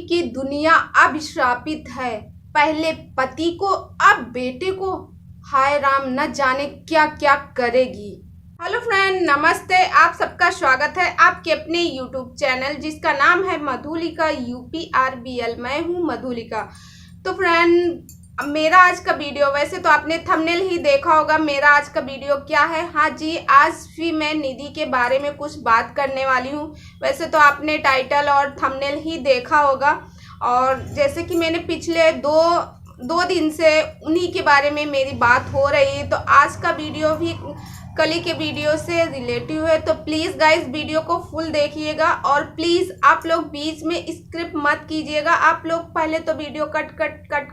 की दुनिया अब श्रापित है। पहले पति को, अब बेटे को। हाय राम, न जाने क्या क्या करेगी। हेलो फ्रेंड, नमस्ते। आप सबका स्वागत है आपके अपने यूट्यूब चैनल जिसका नाम है मधुलिका UPRBL। मैं हूँ मधुलिका। तो फ्रेंड, मेरा आज का वीडियो, वैसे तो आपने थंबनेल ही देखा होगा मेरा आज का वीडियो क्या है। हाँ जी, आज भी मैं निधि के बारे में कुछ बात करने वाली हूँ। वैसे तो आपने टाइटल और थंबनेल ही देखा होगा, और जैसे कि मैंने पिछले दो दिन से उन्हीं के बारे में मेरी बात हो रही है, तो आज का वीडियो भी कल के वीडियो से रिलेटिव है। तो प्लीज़ गाइस, वीडियो को फुल देखिएगा और प्लीज़ आप लोग बीच में स्क्रिप्ट मत कीजिएगा। आप लोग पहले तो वीडियो कट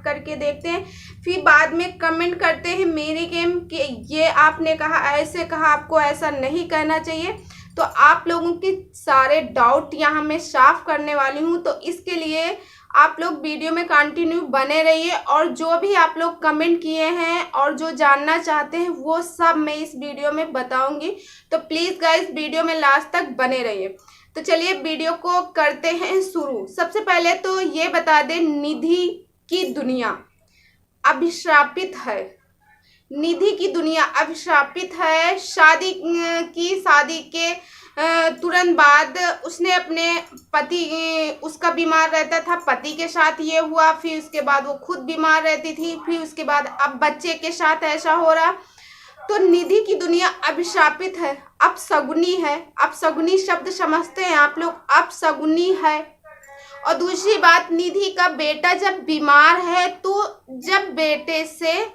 करके देखते हैं, फिर बाद में कमेंट करते हैं मेरी गेम कि ये आपने कहा, ऐसे कहा, आपको ऐसा नहीं कहना चाहिए। तो आप लोगों के सारे डाउट यहाँ मैं साफ करने वाली हूँ, तो इसके लिए आप लोग वीडियो में कंटिन्यू बने रहिए। और जो भी आप लोग कमेंट किए हैं और जो जानना चाहते हैं वो सब मैं इस वीडियो में बताऊंगी। तो प्लीज़ गाइस, वीडियो में लास्ट तक बने रहिए। तो चलिए वीडियो को करते हैं शुरू। सबसे पहले तो ये बता दें, निधि की दुनिया अभिशापित है। निधि की दुनिया अभिशापित है। शादी के तुरंत बाद उसने अपने पति, उसका बीमार रहता था, पति के साथ ये हुआ, फिर उसके बाद वो खुद बीमार रहती थी, फिर उसके बाद अब बच्चे के साथ ऐसा हो रहा। तो निधि की दुनिया अभिशापित है, अपशगुनी है। अपशगुनी शब्द समझते हैं आप लोग? अपशगुनी है। और दूसरी बात, निधि का बेटा जब बीमार है, तो जब बेटे से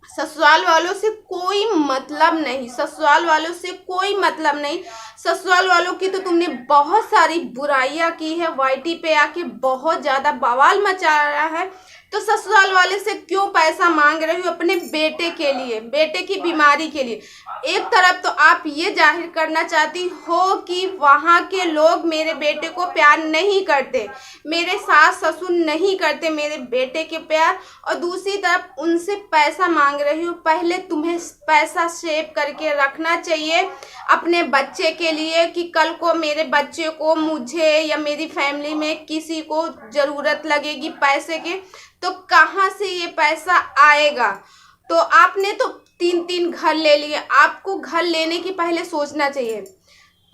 ससुराल वालों से कोई मतलब नहीं, ससुराल वालों से कोई मतलब नहीं। ससुराल वालों की तो तुमने बहुत सारी बुराइयां की है, YT पे आके बहुत ज़्यादा बवाल मचा रहा है। तो ससुराल वाले से क्यों पैसा मांग रही हो? अपने बेटे के लिए, बेटे की बीमारी के लिए। एक तरफ तो आप ये जाहिर करना चाहती हो कि वहाँ के लोग मेरे बेटे को प्यार नहीं करते, मेरे सास ससुर नहीं करते मेरे बेटे के प्यार, और दूसरी तरफ उनसे पैसा मांग रही हो। पहले तुम्हें पैसा सेव करके रखना चाहिए अपने बच्चे के लिए, कि कल को मेरे बच्चे को, मुझे या मेरी फैमिली में किसी को ज़रूरत लगेगी पैसे के, तो कहाँ से ये पैसा आएगा। तो आपने तो 3 घर ले लिए, आपको घर लेने की पहले सोचना चाहिए।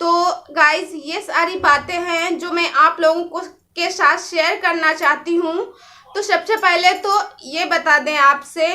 तो गाइस, ये सारी बातें हैं जो मैं आप लोगों को के साथ शेयर करना चाहती हूँ। तो सबसे पहले तो ये बता दें आपसे,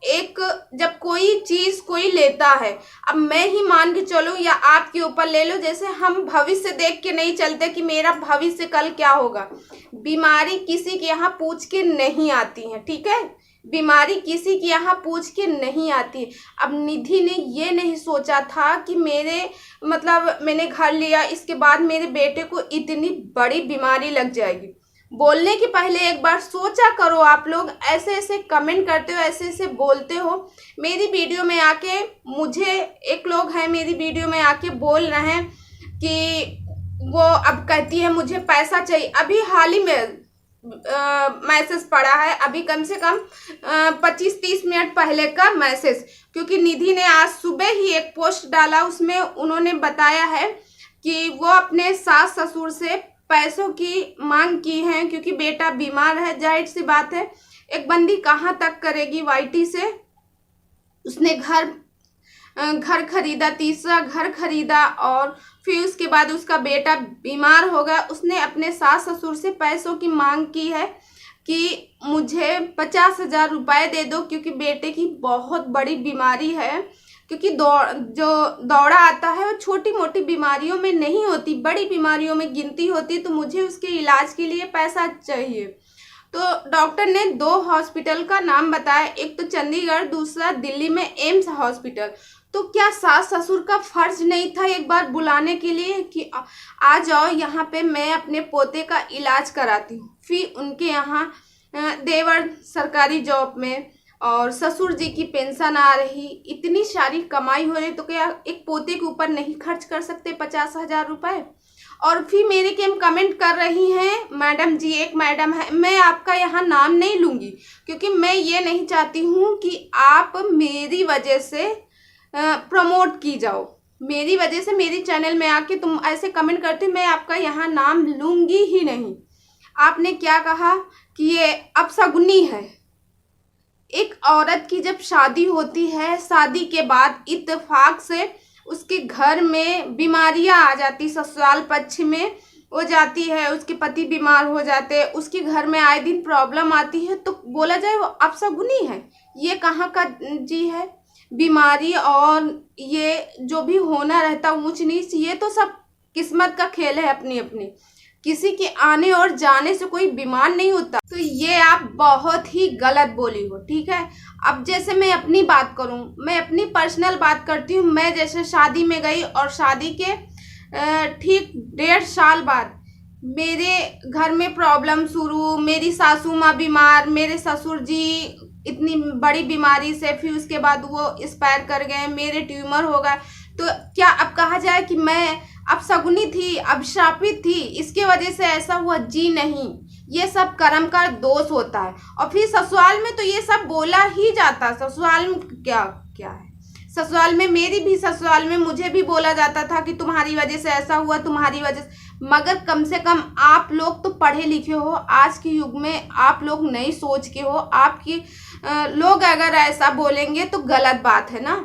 एक जब कोई चीज़ कोई लेता है, अब मैं ही मान के चलूँ या आपके ऊपर ले लो, जैसे हम भविष्य देख के नहीं चलते कि मेरा भविष्य कल क्या होगा। बीमारी किसी के यहाँ पूछ के नहीं आती है, ठीक है? बीमारी किसी के यहाँ पूछ के नहीं आती। अब निधि ने ये नहीं सोचा था कि मैंने घर लिया, इसके बाद मेरे बेटे को इतनी बड़ी बीमारी लग जाएगी। बोलने के पहले एक बार सोचा करो। आप लोग ऐसे ऐसे कमेंट करते हो, ऐसे ऐसे बोलते हो मेरी वीडियो में आके। मुझे एक लोग हैं मेरी वीडियो में आके बोल रहे हैं कि वो अब कहती है मुझे पैसा चाहिए। अभी हाल ही में मैसेज पड़ा है, अभी कम से कम 25-30 मिनट पहले का मैसेज, क्योंकि निधि ने आज सुबह ही एक पोस्ट डाला, उसमें उन्होंने बताया है कि वो अपने सास ससुर से पैसों की मांग की है, क्योंकि बेटा बीमार है। जाहिर सी बात है, एक बंदी कहाँ तक करेगी YT से। उसने घर खरीदा, तीसरा घर खरीदा, और फिर उसके बाद उसका बेटा बीमार हो गया। उसने अपने सास ससुर से पैसों की मांग की है कि मुझे 50,000 रुपये दे दो, क्योंकि बेटे की बहुत बड़ी बीमारी है। क्योंकि जो दौरा आता है वो छोटी मोटी बीमारियों में नहीं होती, बड़ी बीमारियों में गिनती होती। तो मुझे उसके इलाज के लिए पैसा चाहिए। तो डॉक्टर ने 2 हॉस्पिटल का नाम बताया, एक तो चंडीगढ़, दूसरा दिल्ली में एम्स हॉस्पिटल। तो क्या सास ससुर का फर्ज नहीं था एक बार बुलाने के लिए कि आ जाओ यहाँ पे, मैं अपने पोते का इलाज कराती हूँ। फिर उनके यहाँ देवर सरकारी जॉब में, और ससुर जी की पेंशन आ रही, इतनी सारी कमाई हो रही, तो क्या एक पोते के ऊपर नहीं खर्च कर सकते 50,000 रुपये? और फिर मेरे के कमेंट कर रही हैं मैडम जी, एक मैडम है, मैं आपका यहाँ नाम नहीं लूँगी, क्योंकि मैं ये नहीं चाहती हूँ कि आप मेरी वजह से प्रमोट की जाओ। मेरी वजह से मेरी चैनल में आके तुम ऐसे कमेंट करते, मैं आपका यहाँ नाम लूँगी ही नहीं। आपने क्या कहा कि ये अपशगुनी है। एक औरत की जब शादी होती है, शादी के बाद इत्तेफाक से उसके घर में बीमारियां आ जाती, ससुराल पक्ष में हो जाती है, उसके पति बीमार हो जाते हैं, उसके घर में आए दिन प्रॉब्लम आती है, तो बोला जाए वो अपशगुनी है। ये कहाँ का जी है? बीमारी और ये जो भी होना रहता ऊंच नीच, ये तो सब किस्मत का खेल है अपनी अपनी। किसी के आने और जाने से कोई बीमार नहीं होता। तो ये आप बहुत ही गलत बोली हो, ठीक है। अब जैसे मैं अपनी बात करूं, मैं अपनी पर्सनल बात करती हूँ। मैं जैसे शादी में गई और शादी के ठीक 1.5 साल बाद मेरे घर में प्रॉब्लम शुरू, मेरी सासू माँ बीमार, मेरे ससुर जी इतनी बड़ी बीमारी से, फिर उसके बाद वो एक्सपायर कर गए, मेरे ट्यूमर हो गया। तो क्या अब कहा जाए कि मैं अपशगुनी थी, अभिशापित थी, इसके वजह से ऐसा हुआ? जी नहीं, ये सब कर्म का दोष होता है। और फिर ससुराल में तो ये सब बोला ही जाता है। ससुराल में क्या क्या है? ससुराल में, मेरी भी ससुराल में मुझे भी बोला जाता था कि तुम्हारी वजह से ऐसा हुआ, तुम्हारी वजह से। मगर कम से कम आप लोग तो पढ़े लिखे हो, आज के युग में आप लोग नई सोच के हो। आपकी लोग अगर ऐसा बोलेंगे तो गलत बात है ना।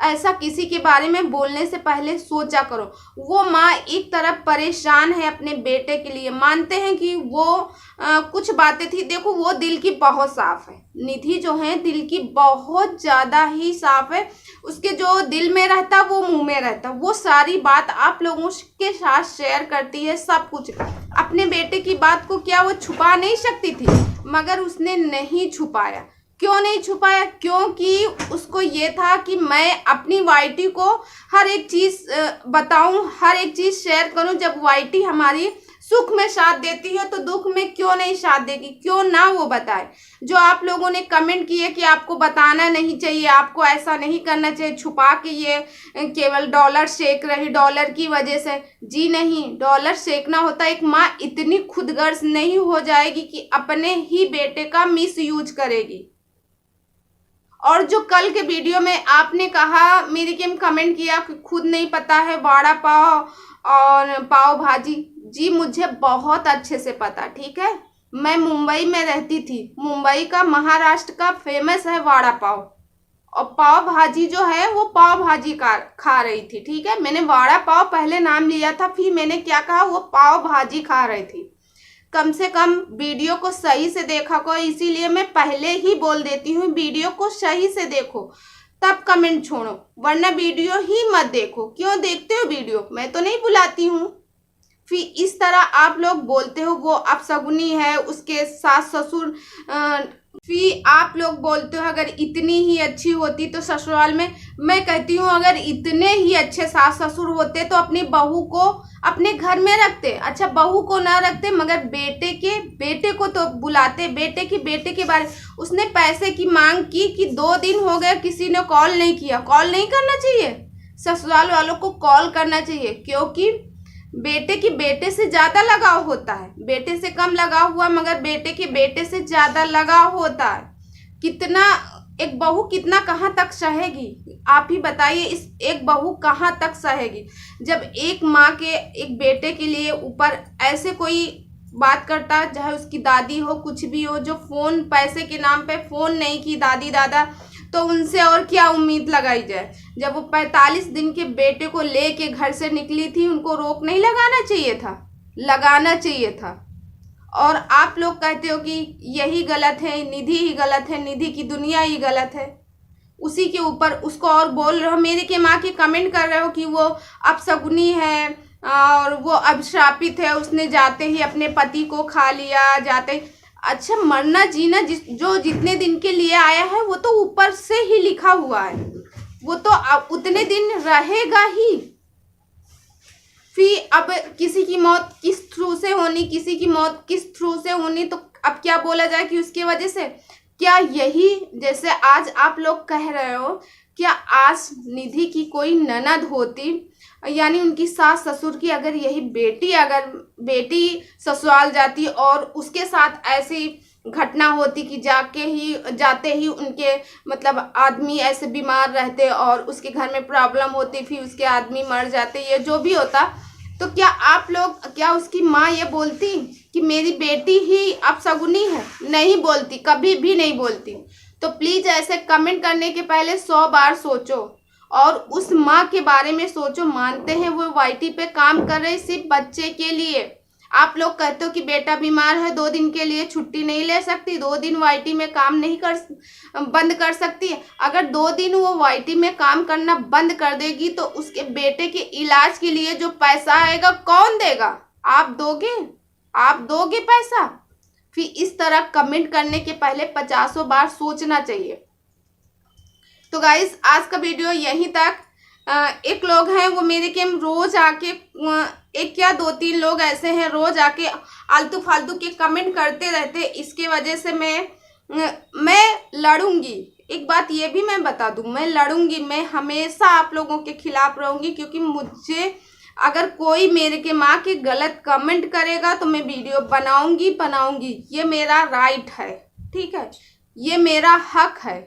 ऐसा किसी के बारे में बोलने से पहले सोचा करो। वो माँ एक तरफ परेशान है अपने बेटे के लिए, मानते हैं कि वो कुछ बातें थी। देखो वो दिल की बहुत साफ है, निधि जो है दिल की बहुत ज़्यादा ही साफ है। उसके जो दिल में रहता वो मुंह में रहता, वो सारी बात आप लोगों के साथ शेयर करती है, सब कुछ। अपने बेटे की बात को क्या वो छुपा नहीं सकती थी? मगर उसने नहीं छुपाया। क्यों नहीं छुपाया? क्योंकि उसको ये था कि मैं अपनी वाइटी को हर एक चीज़ बताऊं, हर एक चीज़ शेयर करूं। जब वाइटी हमारी सुख में साथ देती है तो दुख में क्यों नहीं साथ देगी? क्यों ना वो बताए? जो आप लोगों ने कमेंट किए कि आपको बताना नहीं चाहिए, आपको ऐसा नहीं करना चाहिए, छुपा के ये केवल डॉलर सेक रही, डॉलर की वजह से। जी नहीं, डॉलर सेकना होता। एक माँ इतनी खुदगर्ज नहीं हो जाएगी कि अपने ही बेटे का मिस यूज करेगी। और जो कल के वीडियो में आपने कहा, मेरे के कमेंट किया कि खुद नहीं पता है वड़ा पाव और पाव भाजी। जी मुझे बहुत अच्छे से पता, ठीक है। मैं मुंबई में रहती थी। मुंबई का, महाराष्ट्र का फेमस है वड़ा पाव, और पाव भाजी जो है वो पाव भाजी का खा रही थी, ठीक है। मैंने वड़ा पाव पहले नाम लिया था, फिर मैंने क्या कहा, वो पाव भाजी खा रही थी। कम से कम वीडियो को सही से देखा करो, इसीलिए मैं पहले ही बोल देती हूँ वीडियो को सही से देखो तब कमेंट छोड़ो, वरना वीडियो ही मत देखो। क्यों देखते हो वीडियो? मैं तो नहीं बुलाती हूँ। फिर इस तरह आप लोग बोलते हो वो अपशगुनी है, उसके सास ससुर। फिर आप लोग बोलते हो अगर इतनी ही अच्छी होती तो ससुराल में। मैं कहती हूँ अगर इतने ही अच्छे सास ससुर होते तो अपनी बहू को अपने घर में रखते। अच्छा बहू को ना रखते मगर बेटे को तो बुलाते। बेटे के बारे उसने पैसे की मांग की कि 2 दिन हो गए किसी ने कॉल नहीं किया। कॉल नहीं करना चाहिए, ससुराल वालों को कॉल करना चाहिए, क्योंकि बेटे से ज्यादा लगाव होता है। बेटे से कम लगाव हुआ मगर बेटे से ज्यादा लगाव होता है। कितना एक बहू कितना कहाँ तक सहेगी? आप ही बताइए, इस एक बहू कहाँ तक सहेगी? जब एक माँ के एक बेटे के लिए ऊपर ऐसे कोई बात करता, चाहे उसकी दादी हो कुछ भी हो, जो फोन पैसे के नाम पे फोन नहीं की दादी दादा, तो उनसे और क्या उम्मीद लगाई जाए? जब वो 45 दिन के बेटे को लेके घर से निकली थी, उनको रोक नहीं लगाना चाहिए था? लगाना चाहिए था। और आप लोग कहते हो कि यही गलत है, निधि ही गलत है, निधि की दुनिया ही गलत है। उसी के ऊपर उसको और बोल रहे हो, मेरे के माँ के कमेंट कर रहे हो कि वो अपशगुनी है और वो अभिशापित है, उसने जाते ही अपने पति को खा लिया। जाते अच्छा मरना जीना जो जितने दिन के लिए आया है वो तो ऊपर से ही लिखा हुआ है, वो तो उतने दिन रहेगा ही। फिर अब किसी की मौत किस थ्रू से होनी, किसी की मौत किस थ्रू से होनी, तो अब क्या बोला जाए कि उसकी वजह से? क्या यही जैसे आज आप लोग कह रहे हो, क्या आज निधि की कोई ननद होती, यानी उनकी सास ससुर की अगर यही बेटी ससुराल जाती और उसके साथ ऐसी घटना होती कि जाते ही उनके मतलब आदमी ऐसे बीमार रहते और उसके घर में प्रॉब्लम होती, फिर उसके आदमी मर जाते, ये जो भी होता, तो क्या आप लोग, क्या उसकी माँ ये बोलती कि मेरी बेटी ही अपशगुनी है, नहीं बोलती, कभी भी नहीं बोलती। तो प्लीज़ ऐसे कमेंट करने के पहले 100 बार सोचो और उस माँ के बारे में सोचो। मानते हैं वो वाईटी पे काम कर रही सिर्फ बच्चे के लिए। आप लोग कहते हो कि बेटा बीमार है, 2 दिन के लिए छुट्टी नहीं ले सकती, 2 दिन वाईटी में काम नहीं बंद कर सकती है। अगर 2 दिन वो वाईटी में काम करना बंद कर देगी तो उसके बेटे के इलाज के लिए जो पैसा आएगा कौन देगा? आप दोगे? आप दोगे पैसा? फिर इस तरह कमेंट करने के पहले 50 बार सोचना चाहिए। तो गाइस आज का वीडियो यहीं तक। एक लोग हैं वो मेरे के रोज आके, एक क्या 2-3 लोग ऐसे हैं रोज आके आलतू फालतू के कमेंट करते रहते। इसके वजह से मैं लड़ूंगी। एक बात ये भी मैं बता दूं, मैं लड़ूंगी, मैं हमेशा आप लोगों के खिलाफ रहूंगी। क्योंकि मुझे अगर कोई मेरे के माँ के गलत कमेंट करेगा तो मैं वीडियो बनाऊंगी। ये मेरा राइट है, ठीक है, ये मेरा हक है।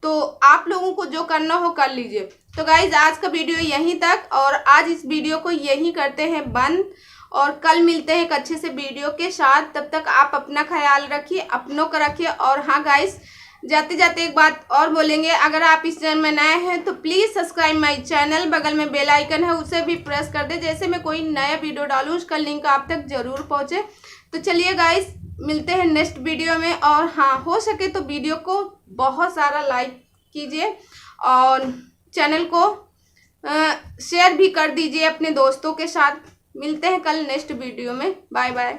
तो आप लोगों को जो करना हो कर लीजिए। तो गाइज आज का वीडियो यहीं तक, और आज इस वीडियो को यहीं करते हैं बंद, और कल मिलते हैं एक अच्छे से वीडियो के साथ। तब तक आप अपना ख्याल रखिए, अपनों का रखिए। और हाँ गाइज, जाते जाते एक बात और बोलेंगे, अगर आप इस चैनल में नए हैं तो प्लीज़ सब्सक्राइब माई चैनल। बगल में बेल आइकन है, उसे भी प्रेस कर दे, जैसे मैं कोई नया वीडियो डालूँ उसका लिंक आप तक जरूर पहुँचे। तो चलिए गाइज, मिलते हैं नेक्स्ट वीडियो में। और हाँ, हो सके तो वीडियो को बहुत सारा लाइक कीजिए और चैनल को शेयर भी कर दीजिए अपने दोस्तों के साथ। मिलते हैं कल नेक्स्ट वीडियो में। Bye bye.